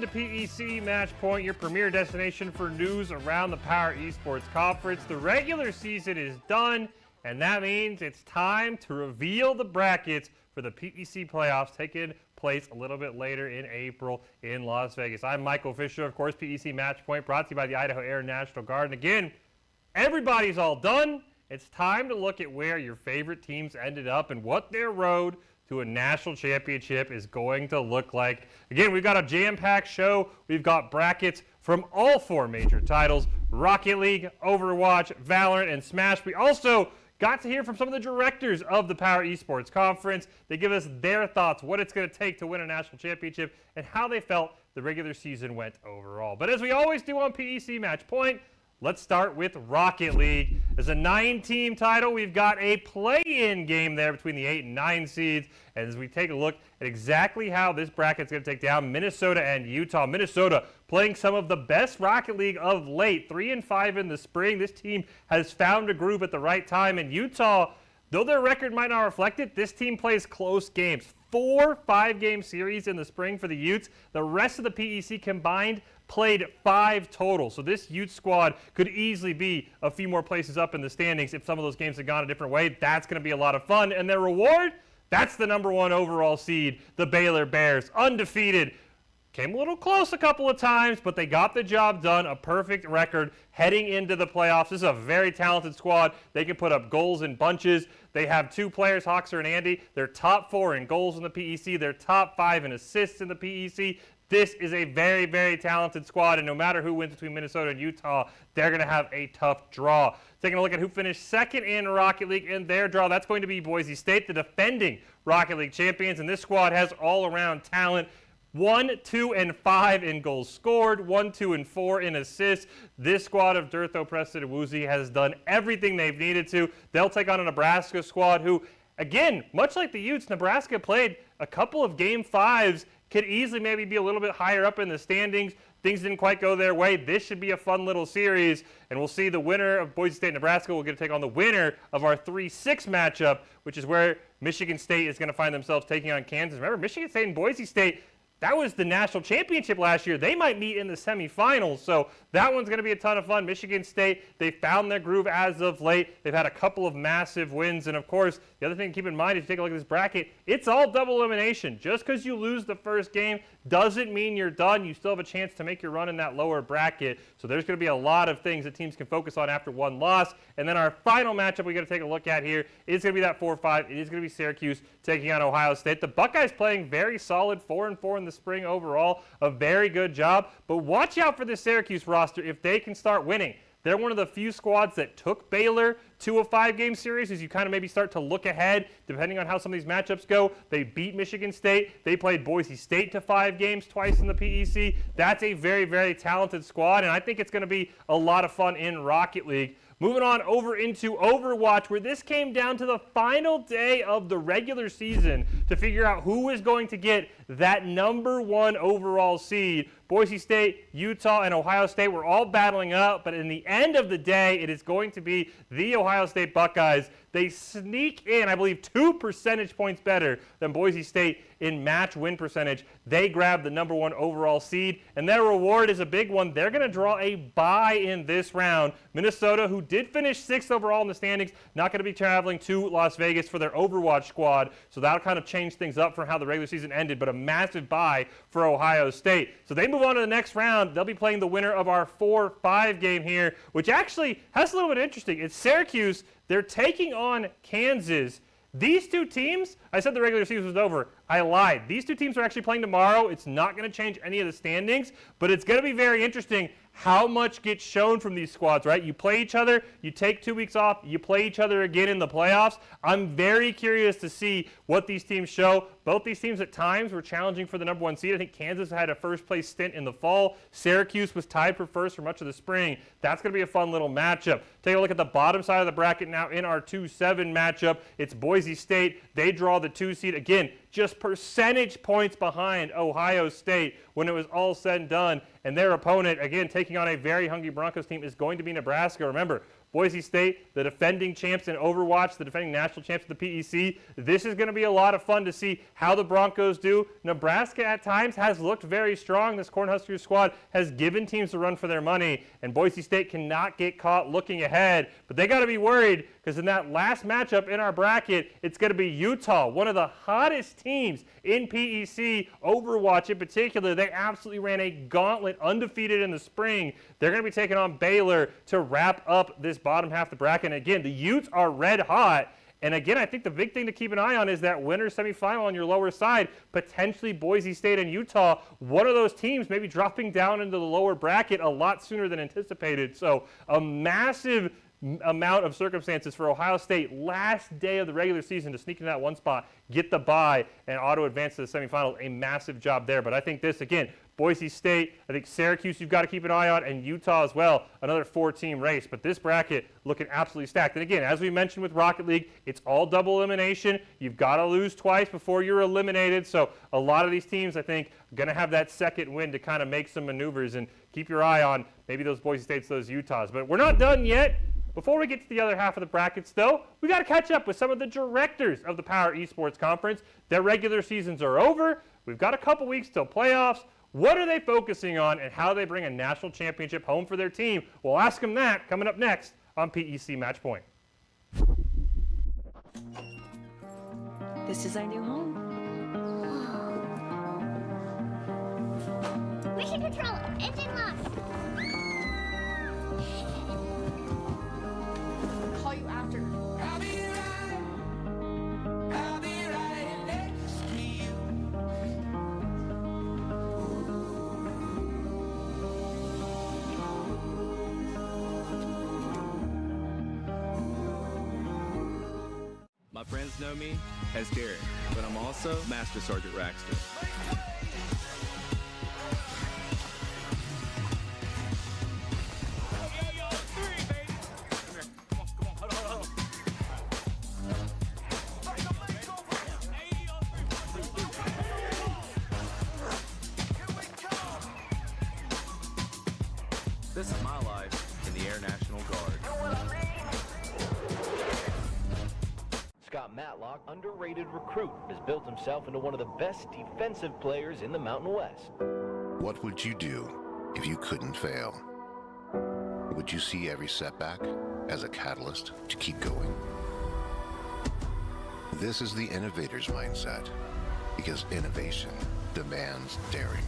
into PEC Match Point, your premier destination for news around the Power Esports Conference. The regular season is done, and that means it's time to reveal the brackets for the PEC playoffs taking place a little bit later in April in Las Vegas. I'm Michael Fisher, of course, PEC Match Point, brought to you by the Idaho Air National Guard. And again, everybody's all done. It's time to look at where your favorite teams ended up and what their road to a national championship is going to look like. Again, we've got a jam-packed show. We've got brackets from all four major titles: Rocket League, Overwatch, Valorant, and Smash. We also got to hear from some of the directors of the Power Esports Conference. They give us their thoughts, what it's going to take to win a national championship, and how they felt the regular season went overall. But as we always do on PEC Match Point, let's start with Rocket League. As a 9-team title, we've got a play-in game there between the 8 and 9 seeds. And as we take a look at exactly how this bracket's going to take down Minnesota and Utah. Minnesota playing some of the best Rocket League of late, 3-5 in the spring. This team has found a groove at the right time. And Utah, though their record might not reflect it, this team plays close games. 4 5-game series in the spring for the Utes. The rest of the PEC combined played 5 total. So this Utes squad could easily be a few more places up in the standings if some of those games had gone a different way. That's going to be a lot of fun. And their reward, that's the #1 overall seed, the Baylor Bears, undefeated. Came a little close a couple of times, but they got the job done. A perfect record heading into the playoffs. This is a very talented squad. They can put up goals in bunches. They have 2 players, Hoxer and Andy. They're top 4 in goals in the PEC. They're top 5 in assists in the PEC. This is a very, very talented squad, and no matter who wins between Minnesota and Utah, they're going to have a tough draw. Taking a look at who finished second in Rocket League in their draw, that's going to be Boise State, the defending Rocket League champions, and this squad has all-around talent. 1, 2, and 5 in goals scored, 1, 2, and 4 in assists. This squad of Durtho, Preston, and Woozy has done everything they've needed to. They'll take on a Nebraska squad who, again, much like the Utes, Nebraska played a couple of Game 5s, could easily maybe be a little bit higher up in the standings. Things didn't quite go their way. This should be a fun little series, and we'll see the winner of Boise State and Nebraska will get to take on the winner of our 3-6 matchup, which is where Michigan State is going to find themselves taking on Kansas. Remember, Michigan State and Boise State, that was the national championship last year. They might meet in the semifinals, so that one's going to be a ton of fun. Michigan State, they found their groove as of late. They've had a couple of massive wins, and of course, the other thing to keep in mind, if you take a look at this bracket, it's all double elimination. Just because you lose the first game doesn't mean you're done. You still have a chance to make your run in that lower bracket, so there's going to be a lot of things that teams can focus on after one loss. And then our final matchup we got to take a look at here is going to be that 4-5. It is going to be Syracuse taking on Ohio State. The Buckeyes playing very solid, 4-4 in the spring overall, a very good job. But watch out for this Syracuse roster if they can start winning. They're one of the few squads that took Baylor to a 5-game series as you kind of maybe start to look ahead, depending on how some of these matchups go. They beat Michigan State. They played Boise State to 5 games twice in the PEC. That's a very, very talented squad, and I think it's going to be a lot of fun in Rocket League. Moving on over into Overwatch, where this came down to the final day of the regular season to figure out who is going to get that #1 overall seed. Boise State, Utah, and Ohio State were all battling out, but in the end of the day, it is going to be the Ohio State Buckeyes. They sneak in, I believe, 2 percentage points better than Boise State in match win percentage. They grab the #1 overall seed, and their reward is a big one. They're going to draw a bye in this round. Minnesota, who did finish 6th overall in the standings, not going to be traveling to Las Vegas for their Overwatch squad, so that'll kind of change things up from how the regular season ended, but a massive bye for Ohio State. So they move on to the next round. They'll be playing the winner of our 4-5 game here, which actually has a little bit interesting. It's Syracuse. They're taking on Kansas. These two teams, I said the regular season was over. I lied. These two teams are actually playing tomorrow. It's not going to change any of the standings, but it's going to be very interesting how much gets shown from these squads, right? You play each other, you take 2 weeks off, you play each other again in the playoffs. I'm very curious to see what these teams show. Both these teams at times were challenging for the #1 seed. I think Kansas had a first-place stint in the fall. Syracuse was tied for first for much of the spring. That's going to be a fun little matchup. Take a look at the bottom side of the bracket now in our 2-7 matchup. It's Boise State. They draw the 2 seed. Again, just percentage points behind Ohio State when it was all said and done. And their opponent, again, taking on a very hungry Broncos team, is going to be Nebraska. Remember, Boise State, the defending champs in Overwatch, the defending national champs of the PEC. This is going to be a lot of fun to see how the Broncos do. Nebraska at times has looked very strong. This Cornhuskers squad has given teams a run for their money, and Boise State cannot get caught looking ahead. But they got to be worried because in that last matchup in our bracket, it's going to be Utah, one of the hottest teams in PEC, Overwatch in particular. They absolutely ran a gauntlet, undefeated in the spring. They're going to be taking on Baylor to wrap up this bottom half of the bracket. And again, the Utes are red hot. And again, I think the big thing to keep an eye on is that winner semifinal on your lower side, potentially Boise State and Utah. One of those teams maybe dropping down into the lower bracket a lot sooner than anticipated. So a massive amount of circumstances for Ohio State last day of the regular season to sneak into that one spot, get the bye, and auto advance to the semifinals. A massive job there. But I think this, again, Boise State, I think Syracuse you've got to keep an eye on, and Utah as well, another 4-team race. But this bracket looking absolutely stacked. And again, as we mentioned with Rocket League, it's all double elimination. You've got to lose twice before you're eliminated. So a lot of these teams, I think, are going to have that second win to kind of make some maneuvers, and keep your eye on maybe those Boise States, those Utahs. But we're not done yet. Before we get to the other half of the brackets, though, we got to catch up with some of the directors of the Power Esports Conference. Their regular seasons are over. We've got a couple weeks till playoffs. What are they focusing on, and how do they bring a national championship home for their team? We'll ask them that coming up next on PEC Match Point. This is our new home. Mission control, engine lock. Call you after. I'll be right next to you. My friends know me as Derek, but I'm also Master Sergeant Raxter. This is my life in the Air National Guard. Scott Matlock, underrated recruit, has built himself into one of the best defensive players in the Mountain West. What would you do if you couldn't fail? Would you see every setback as a catalyst to keep going? This is the innovator's mindset, because innovation demands daring.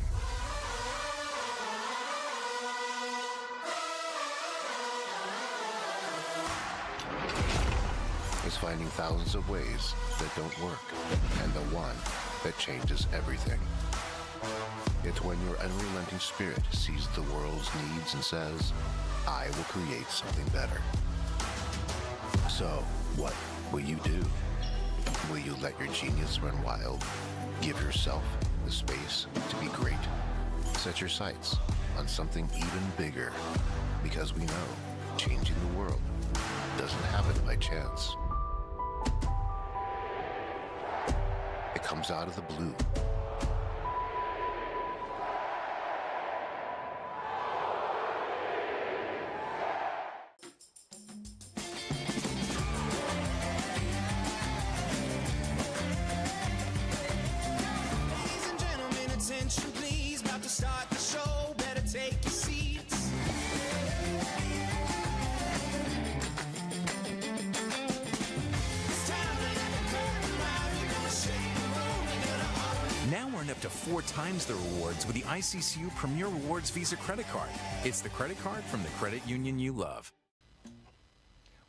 Is finding thousands of ways that don't work, and the one that changes everything. It's when your unrelenting spirit sees the world's needs and says, I will create something better. So, what will you do? Will you let your genius run wild? Give yourself the space to be great? Set your sights on something even bigger, because we know changing the world doesn't happen by chance. It comes out of the blue. Ladies and gentlemen, attention please. About to start the show, better take your seats. It's time to let the curtain rise. We're gonna shake the room. We're gonna Now earn up to 4 times the rewards with the ICCU Premier Rewards Visa credit card. It's the credit card from the credit union you love.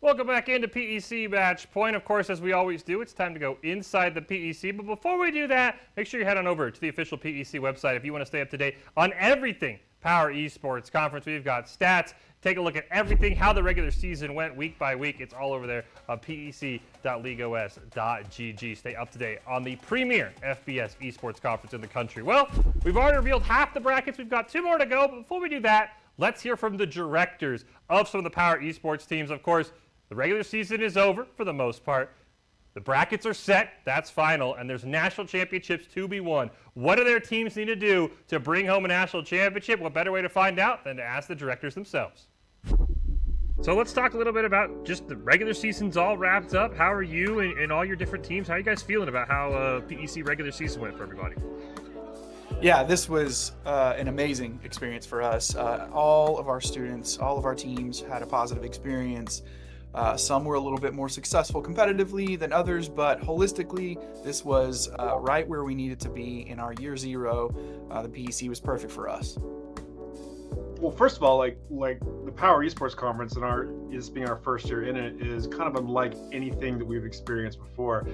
Welcome back into PEC Match Point. Of course, as we always do, it's time to go inside the PEC. But before we do that, make sure you head on over to the official PEC website if you want to stay up to date on everything Power Esports Conference. We've got stats. Take a look at everything, how the regular season went week by week. It's all over there on pec.leagueos.gg. Stay up to date on the premier FBS Esports Conference in the country. Well, we've already revealed half the brackets. We've got 2 more to go. But before we do that, let's hear from the directors of some of the Power Esports teams. Of course, the regular season is over for the most part. The brackets are set. That's final. And there's national championships to be won. What do their teams need to do to bring home a national championship? What better way to find out than to ask the directors themselves? So let's talk a little bit about just the regular season's all wrapped up. How are you and all your different teams? How are you guys feeling about how PEC regular season went for everybody? Yeah, this was an amazing experience for us. All of our students, all of our teams had a positive experience. Some were a little bit more successful competitively than others, but holistically, this was right where we needed to be in our year zero. The PEC was perfect for us. Well, first of all, like the Power Esports Conference and this being our first year in it is kind of unlike anything that we've experienced before,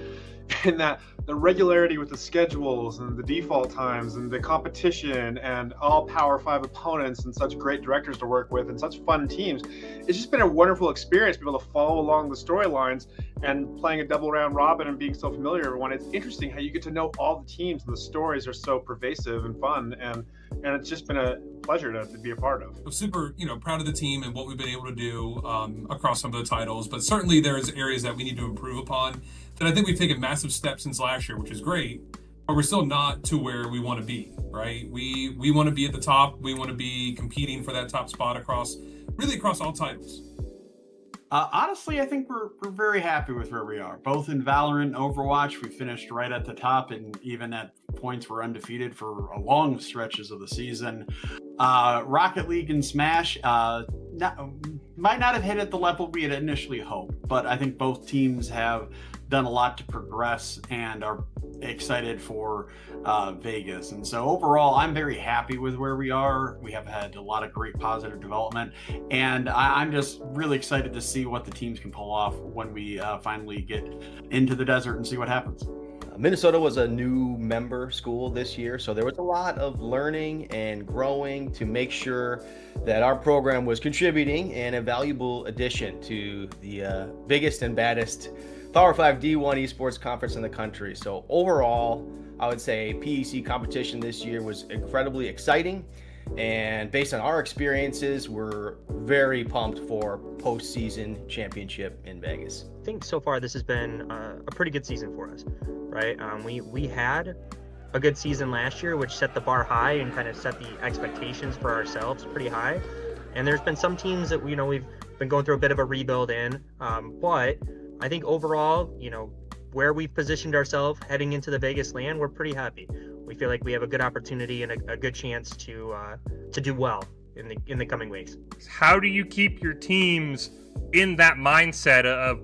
in that the regularity with the schedules and the default times and the competition and all Power 5 opponents and such great directors to work with and such fun teams. It's just been a wonderful experience to be able to follow along the storylines and playing a double round robin and being so familiar with everyone. It's interesting how you get to know all the teams and the stories are so pervasive and fun, and it's just been a pleasure to be a part of. I'm super, proud of the team and what we've been able to do across some of the titles, but certainly there's areas that we need to improve upon that I think we've taken massive steps since last year, which is great, but we're still not to where we want to be, right? We want to be at the top. We want to be competing for that top spot across all titles. Honestly, I think we're very happy with where we are. Both in Valorant and Overwatch, we finished right at the top, and even at points we're undefeated for long stretches of the season. Rocket League and Smash might not have hit at the level we had initially hoped, but I think both teams have done a lot to progress and are excited for Vegas. And so overall, I'm very happy with where we are. We have had a lot of great positive development, and I'm just really excited to see what the teams can pull off when we finally get into the desert and see what happens. Minnesota was a new member school this year, so there was a lot of learning and growing to make sure that our program was contributing and a valuable addition to the biggest and baddest Power 5 D1 esports conference in the country. So overall, I would say PEC competition this year was incredibly exciting, and based on our experiences, we're very pumped for postseason championship in Vegas. I think so far this has been a pretty good season for us, right? We had a good season last year, which set the bar high and kind of set the expectations for ourselves pretty high. And there's been some teams that we've been going through a bit of a rebuild in, but I think overall, where we've positioned ourselves heading into the Vegas land, we're pretty happy. We feel like we have a good opportunity and a good chance to do well in the coming weeks. How do you keep your teams in that mindset of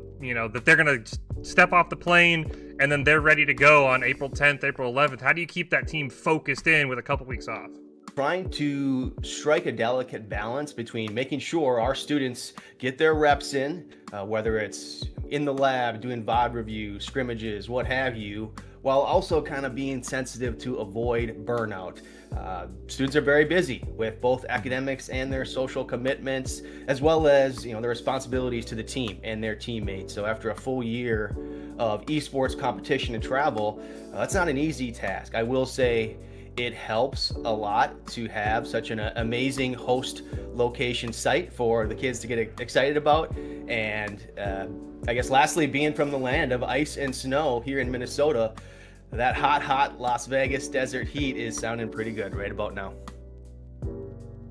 that they're going to step off the plane and then they're ready to go on April 10th, April 11th? How do you keep that team focused in with a couple weeks off? Trying to strike a delicate balance between making sure our students get their reps in, whether it's in the lab, doing VOD reviews, scrimmages, what have you, while also kind of being sensitive to avoid burnout. Students are very busy with both academics and their social commitments, as well as their responsibilities to the team and their teammates. So after a full year of esports competition and travel, it's not an easy task. I will say it helps a lot to have such an amazing host location site for the kids to get excited about. And I guess lastly, being from the land of ice and snow here in Minnesota, that hot Las Vegas desert heat is sounding pretty good right about now.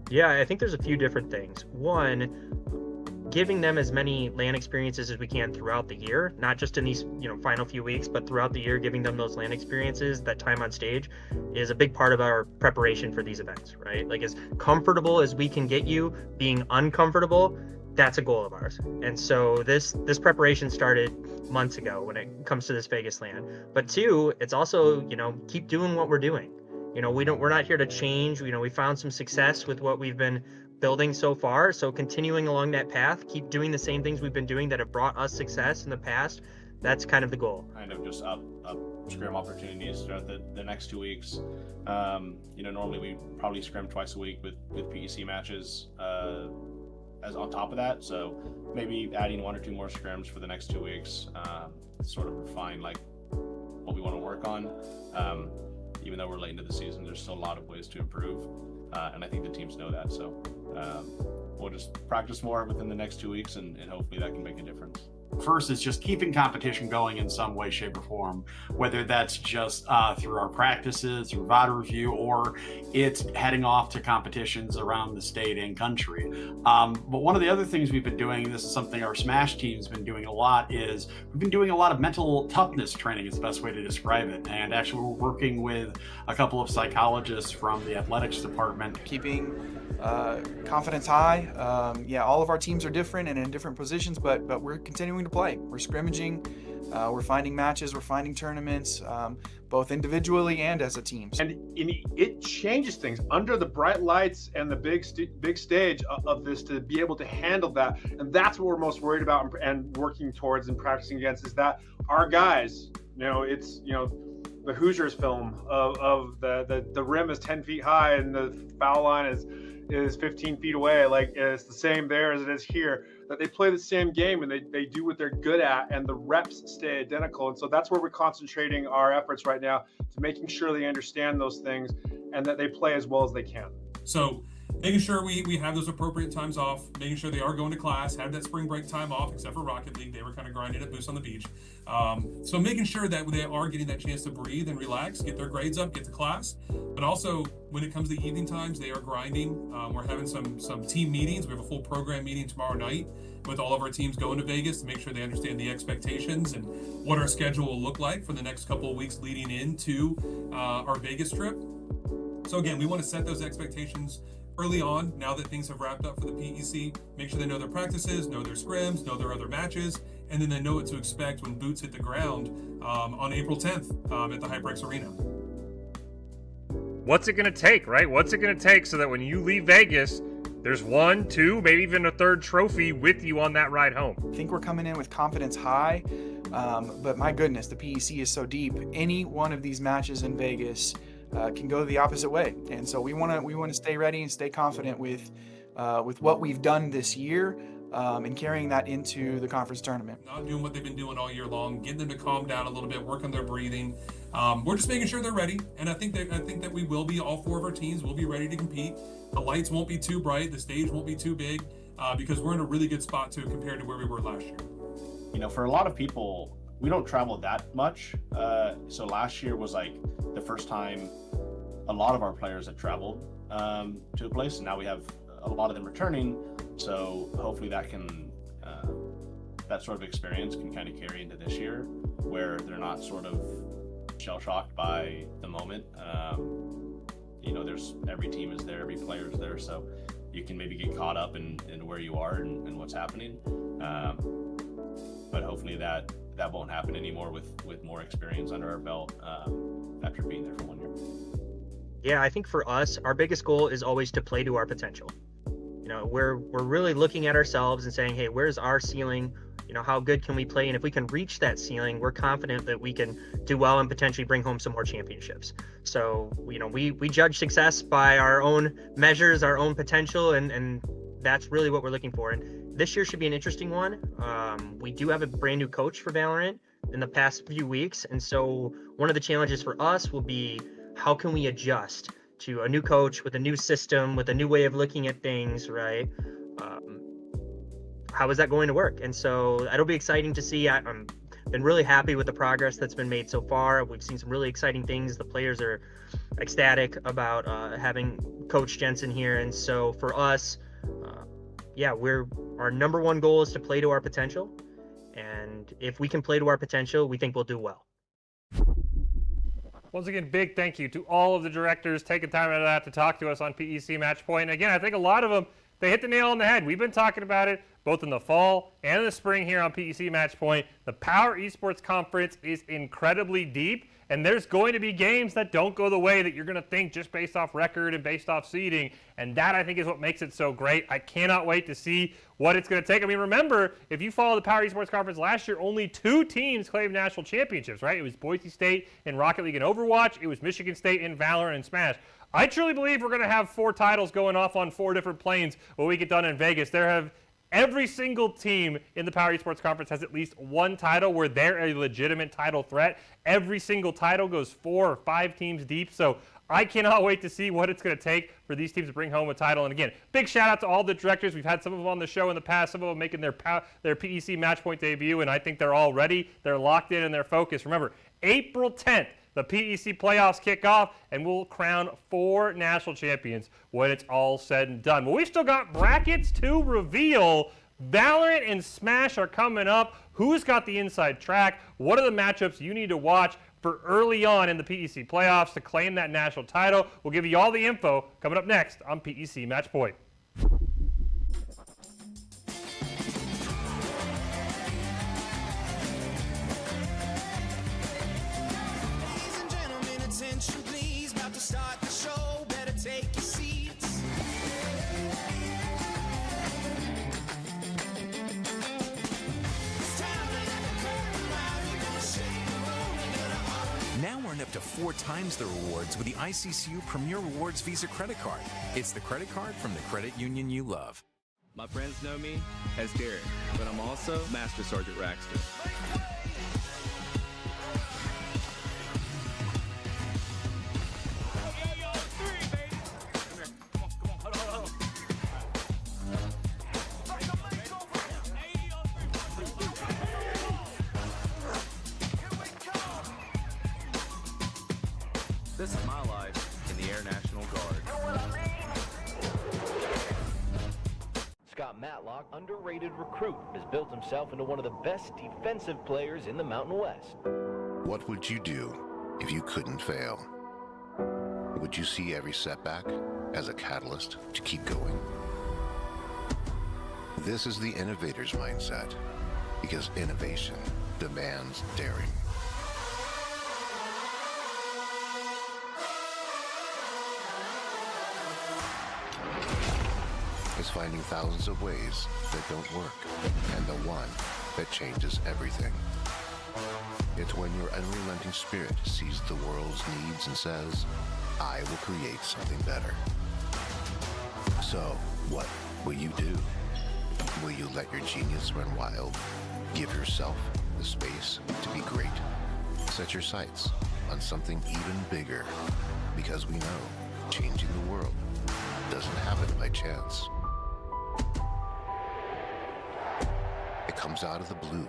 Yeah, I think there's a few different things. One, giving them as many LAN experiences as we can throughout the year, not just in these final few weeks, but throughout the year, giving them those LAN experiences, that time on stage, is a big part of our preparation for these events, right? Like, as comfortable as we can get you being uncomfortable, that's a goal of ours. And so this preparation started months ago when it comes to this Vegas LAN. But two, it's also keep doing what we're doing. We're not here to change. We found some success with what we've been building so far, so continuing along that path, keep doing the same things we've been doing that have brought us success in the past. That's kind of the goal. Kind of just up scrim opportunities throughout the next 2 weeks. Normally we probably scrim twice a week with PEC matches as on top of that, so maybe adding 1 or 2 more scrims for the next 2 weeks, sort of refine what we want to work on. Even though we're late into the season, there's still a lot of ways to improve, and I think the teams know that. So we'll just practice more within the next 2 weeks, and hopefully that can make a difference. First is just keeping competition going in some way, shape, or form, whether that's just through our practices, through VOD review, or it's heading off to competitions around the state and country. But one of the other things we've been doing, this is something our Smash team's been doing a lot, is we've been doing a lot of mental toughness training is the best way to describe it. And actually we're working with a couple of psychologists from the athletics department. Keeping confidence high. All of our teams are different and in different positions, but we're continuing to play. We're scrimmaging, we're finding matches, we're finding tournaments, both individually and as a team. And it changes things under the bright lights and the big stage of this, to be able to handle that. And that's what we're most worried about and working towards and practicing against, is that our guys, it's, the Hoosiers film of the rim is 10 feet high and the foul line is 15 feet away. Like, it's the same there as it is here, that they play the same game and they do what they're good at, and the reps stay identical. And so that's where we're concentrating our efforts right now, to making sure they understand those things and that they play as well as they can. So making sure we have those appropriate times off, making sure they are going to class, have that spring break time off, except for Rocket League. They were kind of grinding at Boost on the Beach. So making sure that they are getting that chance to breathe and relax, get their grades up, get to class. But also, when it comes to evening times, they are grinding. We're having some team meetings. We have a full program meeting tomorrow night with all of our teams going to Vegas to make sure they understand the expectations and what our schedule will look like for the next couple of weeks leading into our Vegas trip. So again, we want to set those expectations early on, now that things have wrapped up for the PEC. Make sure they know their practices, know their scrims, know their other matches, and then they know what to expect when boots hit the ground on April 10th at the HyperX Arena. What's it going to take, right? What's it going to take so that when you leave Vegas, there's 1, 2, maybe even a third trophy with you on that ride home? I think we're coming in with confidence high, but my goodness, the PEC is so deep. Any one of these matches in Vegas can go the opposite way, and so we want to stay ready and stay confident with what we've done this year, and carrying that into the conference tournament. Not doing what they've been doing all year long, getting them to calm down a little bit, work on their breathing. We're just making sure they're ready, and I think that we will be. All 4 of our teams will be ready to compete. The lights won't be too bright, the stage won't be too big, because we're in a really good spot too compared to where we were last year. For a lot of people, we don't travel that much. So last year was like the first time a lot of our players had traveled to a place, and now we have a lot of them returning. So hopefully that can, that sort of experience can kind of carry into this year, where they're not sort of shell-shocked by the moment. There's every team is there, every player is there, so you can maybe get caught up in where you are and what's happening. But hopefully that won't happen anymore with more experience under our belt after being there for 1 year. Yeah, I think for us, our biggest goal is always to play to our potential. We're really looking at ourselves and saying, hey, where's our ceiling? How good can we play? And if we can reach that ceiling, we're confident that we can do well and potentially bring home some more championships. So, we judge success by our own measures, our own potential, and that's really what we're looking for. And this year should be an interesting one. We do have a brand new coach for Valorant in the past few weeks. And so one of the challenges for us will be, how can we adjust to a new coach with a new system, with a new way of looking at things, right? How is that going to work? And so it'll be exciting to see. I'm been really happy with the progress that's been made so far. We've seen some really exciting things. The players are ecstatic about having Coach Jensen here. And so for us, our number one goal is to play to our potential. And if we can play to our potential, we think we'll do well. Once again, big thank you to all of the directors taking time out of that to talk to us on PEC Match Point. Again, I think a lot of them, they hit the nail on the head. We've been talking about it both in the fall and in the spring here on PEC Match Point. The Power Esports Conference is incredibly deep, and there's going to be games that don't go the way that you're going to think just based off record and based off seeding, and that I think is what makes it so great. I cannot wait to see what it's going to take. I mean, remember, if you follow the Power Esports Conference last year, only 2 teams claimed national championships, right? It was Boise State in Rocket League and Overwatch. It was Michigan State in Valorant and Smash. I truly believe we're going to have 4 titles going off on 4 different planes when we get done in Vegas. Every single team in the Power Esports Conference has at least 1 title where they're a legitimate title threat. Every single title goes 4 or 5 teams deep. So I cannot wait to see what it's going to take for these teams to bring home a title. And again, big shout out to all the directors. We've had some of them on the show in the past, some of them making their PEC Match Point debut, and I think they're all ready. They're locked in and they're focused. Remember, April 10th, the PEC playoffs kick off, and we'll crown 4 national champions when it's all said and done. But we've still got brackets to reveal. Valorant and Smash are coming up. Who's got the inside track? What are the matchups you need to watch for early on in the PEC playoffs to claim that national title? We'll give you all the info coming up next on PEC Match Point. Ladies and gentlemen, attention please. About to start the show. Better take your seats. It's time to let the curtain ride. We're gonna shake the room. We're gonna honor. Now earn up to 4 times the rewards with the ICCU Premier Rewards Visa credit card. It's the credit card from the credit union you love. My friends know me as Derek, but I'm also Master Sergeant Raxter. This is my life in the Air National Guard. Scott Matlock, underrated recruit, has built himself into one of the best defensive players in the Mountain West. What would you do if you couldn't fail? Would you see every setback as a catalyst to keep going? This is the innovator's mindset, because innovation demands daring. Is finding thousands of ways that don't work, and the one that changes everything. It's when your unrelenting spirit sees the world's needs and says, I will create something better. So, what will you do? Will you let your genius run wild? Give yourself the space to be great? Set your sights on something even bigger, because we know changing the world doesn't happen by chance. It comes out of the blue.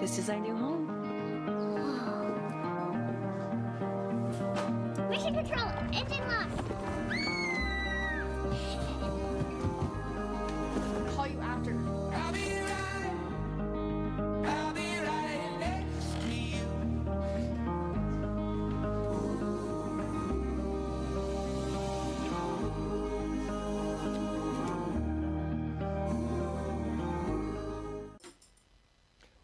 This is our new home. Mission control, engine lock. I'll call you after. I'll be right next to you.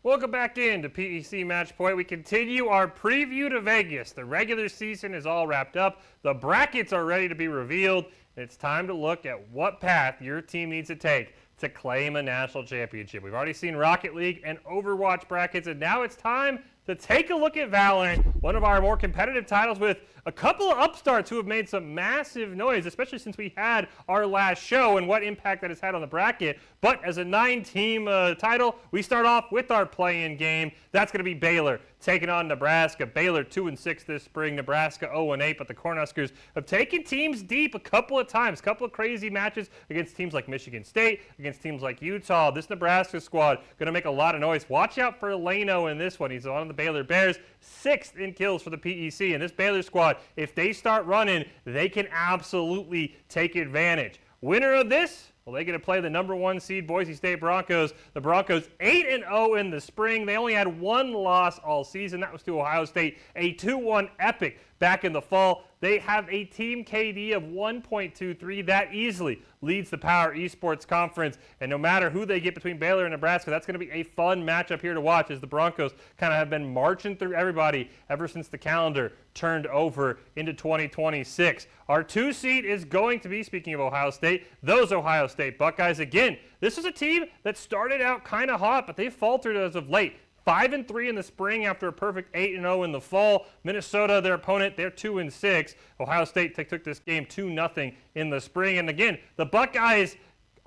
Welcome back into PEC Match Point. We continue our preview to Vegas. The regular season is all wrapped up. The brackets are ready to be revealed. And it's time to look at what path your team needs to take to claim a national championship. We've already seen Rocket League and Overwatch brackets, and now it's time to take a look at Valorant, one of our more competitive titles with a couple of upstarts who have made some massive noise, especially since we had our last show and what impact that has had on the bracket. But as a 9-team title, we start off with our play-in game. That's going to be Baylor taking on Nebraska. Baylor 2-6 this spring, Nebraska 0-8, but the Cornhuskers have taken teams deep a couple of times, a couple of crazy matches against teams like Michigan State, against teams like Utah. This Nebraska squad going to make a lot of noise. Watch out for Leno in this one. He's on the Baylor Bears, 6th in kills for the PEC. And this Baylor squad, if they start running, they can absolutely take advantage. Winner of this, well, they're going to play the #1 seed Boise State Broncos. The Broncos 8-0 in the spring. They only had 1 loss all season. That was to Ohio State, a 2-1 epic back in the fall. They have a team KD of 1.23. That easily leads the Power Esports Conference. And no matter who they get between Baylor and Nebraska, that's going to be a fun matchup here to watch as the Broncos kind of have been marching through everybody ever since the calendar turned over into 2026. Our 2 seed is going to be, speaking of Ohio State, those Ohio State Buckeyes. Again, this is a team that started out kind of hot, but they faltered as of late. 5-3 in the spring after a perfect 8-0 in the fall. Minnesota, their opponent, they're 2-6. Ohio State took this game 2-0 in the spring. And again, the Buckeyes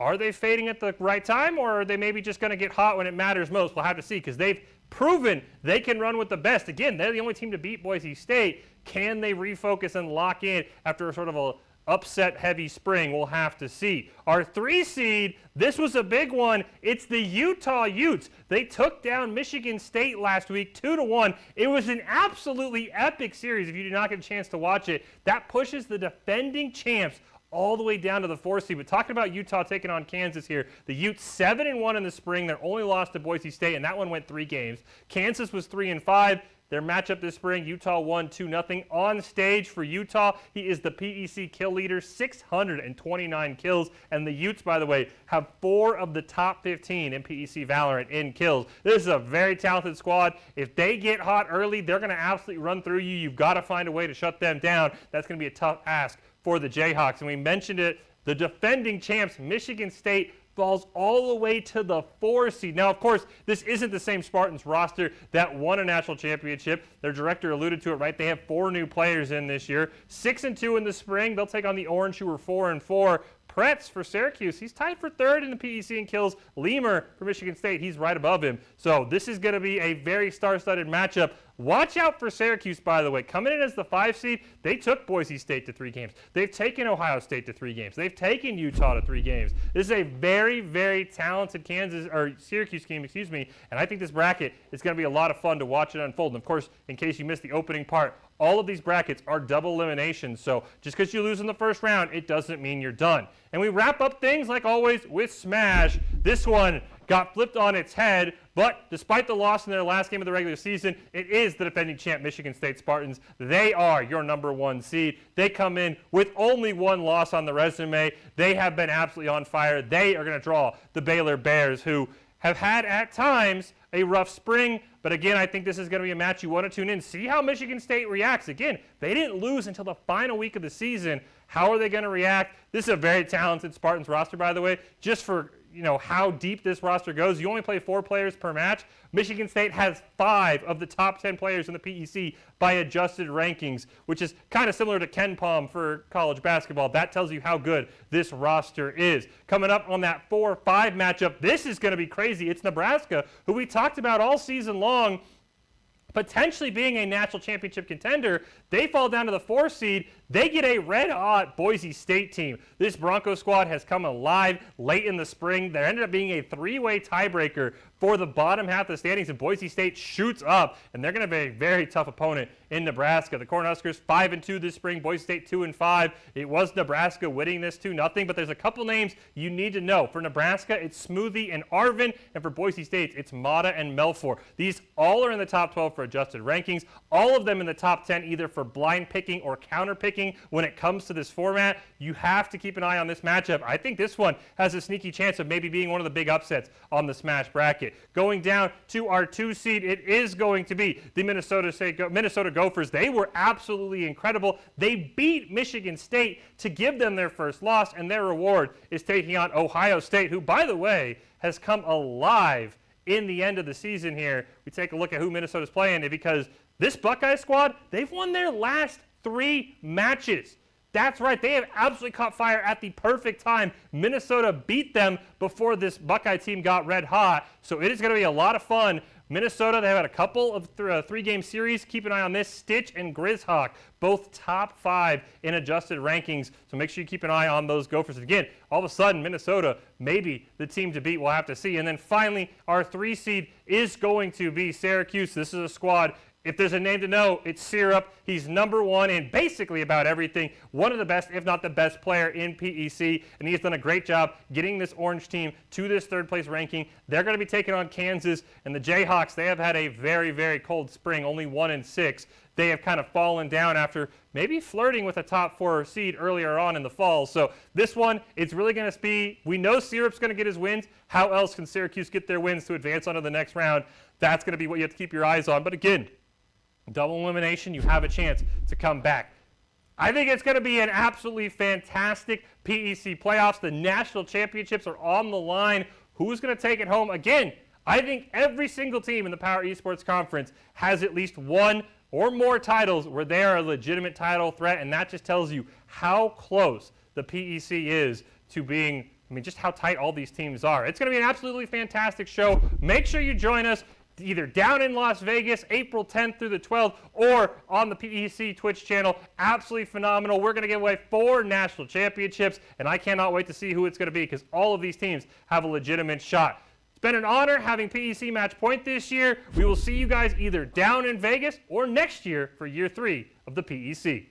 Are they fading at the right time, or are they maybe just going to get hot when it matters most? We'll have to see, because they've proven they can run with the best. Again, they're the only team to beat Boise State. Can they refocus and lock in after a sort of a upset-heavy spring? We'll have to see. Our 3 seed, this was a big one. It's the Utah Utes. They took down Michigan State last week 2-1. It was an absolutely epic series. If you did not get a chance to watch it, that pushes the defending champs all the way down to the 4 seed. But talking about Utah taking on Kansas here, the Utes 7-1 in the spring. Their only loss to Boise State, and that one went 3 games. Kansas was 3-5. Their matchup this spring, Utah won 2-0. On stage for Utah, he is the PEC kill leader, 629 kills. And the Utes, by the way, have 4 of the top 15 in PEC Valorant in kills. This is a very talented squad. If they get hot early, they're going to absolutely run through you. You've got to find a way to shut them down. That's going to be a tough ask for the Jayhawks. And we mentioned it, the defending champs, Michigan State, falls all the way to the 4 seed. Now, of course, this isn't the same Spartans roster that won a national championship. Their director alluded to it, right? They have 4 new players in this year. 6-2 in the spring. They'll take on the Orange, who were 4-4. Pretz for Syracuse, he's tied for 3rd in the PEC in kills. Lemur for Michigan State, he's right above him. So this is going to be a very star-studded matchup. Watch out for Syracuse, by the way. Coming in as the 5 seed, they took Boise State to 3 games. They've taken Ohio State to 3 games. They've taken Utah to 3 games. This is a very, very talented Syracuse team, and I think this bracket is going to be a lot of fun to watch it unfold. And of course, in case you missed the opening part, all of these brackets are double elimination, so just because you lose in the first round, it doesn't mean you're done. And we wrap up things, like always, with Smash. This one got flipped on its head, but despite the loss in their last game of the regular season, it is the defending champ Michigan State Spartans. They are your number 1 seed. They come in with only 1 loss on the resume. They have been absolutely on fire. They are going to draw the Baylor Bears, who have had at times a rough spring, but again, I think this is going to be a match you want to tune in. See how Michigan State reacts. Again, they didn't lose until the final week of the season. How are they going to react? This is a very talented Spartans roster, by the way. Just for how deep this roster goes, you only play 4 players per match. Michigan State has 5 of the top 10 players in the PEC by adjusted rankings, which is kind of similar to Ken Palm for college basketball. That tells you how good this roster is. Coming up on that 4-5 matchup, this is going to be crazy. It's Nebraska, who we talked about all season long, potentially being a national championship contender. They fall down to the 4 seed. They get a red-hot Boise State team. This Bronco squad has come alive late in the spring. There ended up being a 3-way tiebreaker for the bottom half of the standings, and Boise State shoots up, and they're going to be a very tough opponent in Nebraska. The Cornhuskers 5-2 this spring, Boise State 2-5. It was Nebraska winning this 2-0, but there's a couple names you need to know. For Nebraska, it's Smoothie and Arvin, and for Boise State, it's Mata and Melfor. These all are in the top 12 for adjusted rankings, all of them in the top 10 either for blind picking or counter picking. When it comes to this format, you have to keep an eye on this matchup. I think this one has a sneaky chance of maybe being one of the big upsets on the Smash bracket. Going down to our 2 seed, it is going to be the Minnesota Gophers. They were absolutely incredible. They beat Michigan State to give them their first loss, and their reward is taking on Ohio State, who, by the way, has come alive in the end of the season here. We take a look at who Minnesota's playing, because this Buckeye squad, they've won their last 3 matches. That's right. They have absolutely caught fire at the perfect time. Minnesota beat them before this Buckeye team got red hot. So it is going to be a lot of fun. Minnesota, they have had a couple of 3-game series. Keep an eye on this. Stitch and Grizzhawk, both top 5 in adjusted rankings. So make sure you keep an eye on those Gophers. Again, all of a sudden, Minnesota, maybe the team to beat. We'll have to see. And then finally, our 3 seed is going to be Syracuse. This is a squad, if there's a name to know, it's Syrup. He's number 1 in basically about everything. One of the best, if not the best player in PEC, and he has done a great job getting this Orange team to this 3rd place ranking. They're going to be taking on Kansas, and the Jayhawks, they have had a very, very cold spring, only 1-6. They have kind of fallen down after maybe flirting with a top 4 seed earlier on in the fall. So this one, it's really going to be, we know Syrup's going to get his wins. How else can Syracuse get their wins to advance on to the next round? That's going to be what you have to keep your eyes on. But again, double elimination, you have a chance to come back. I think it's going to be an absolutely fantastic PEC playoffs. The national championships are on the line. Who's going to take it home? Again, I think every single team in the Power Esports Conference has at least 1 or more titles where they are a legitimate title threat, and that just tells you how close the PEC is to being I mean, just how tight all these teams are. It's going to be an absolutely fantastic show. Make sure you join us either down in Las Vegas, April 10th through the 12th, or on the PEC Twitch channel. Absolutely phenomenal. We're going to give away 4 national championships, and I cannot wait to see who it's going to be because all of these teams have a legitimate shot. It's been an honor having PEC Match Point this year. We will see you guys either down in Vegas or next year for year 3 of the PEC.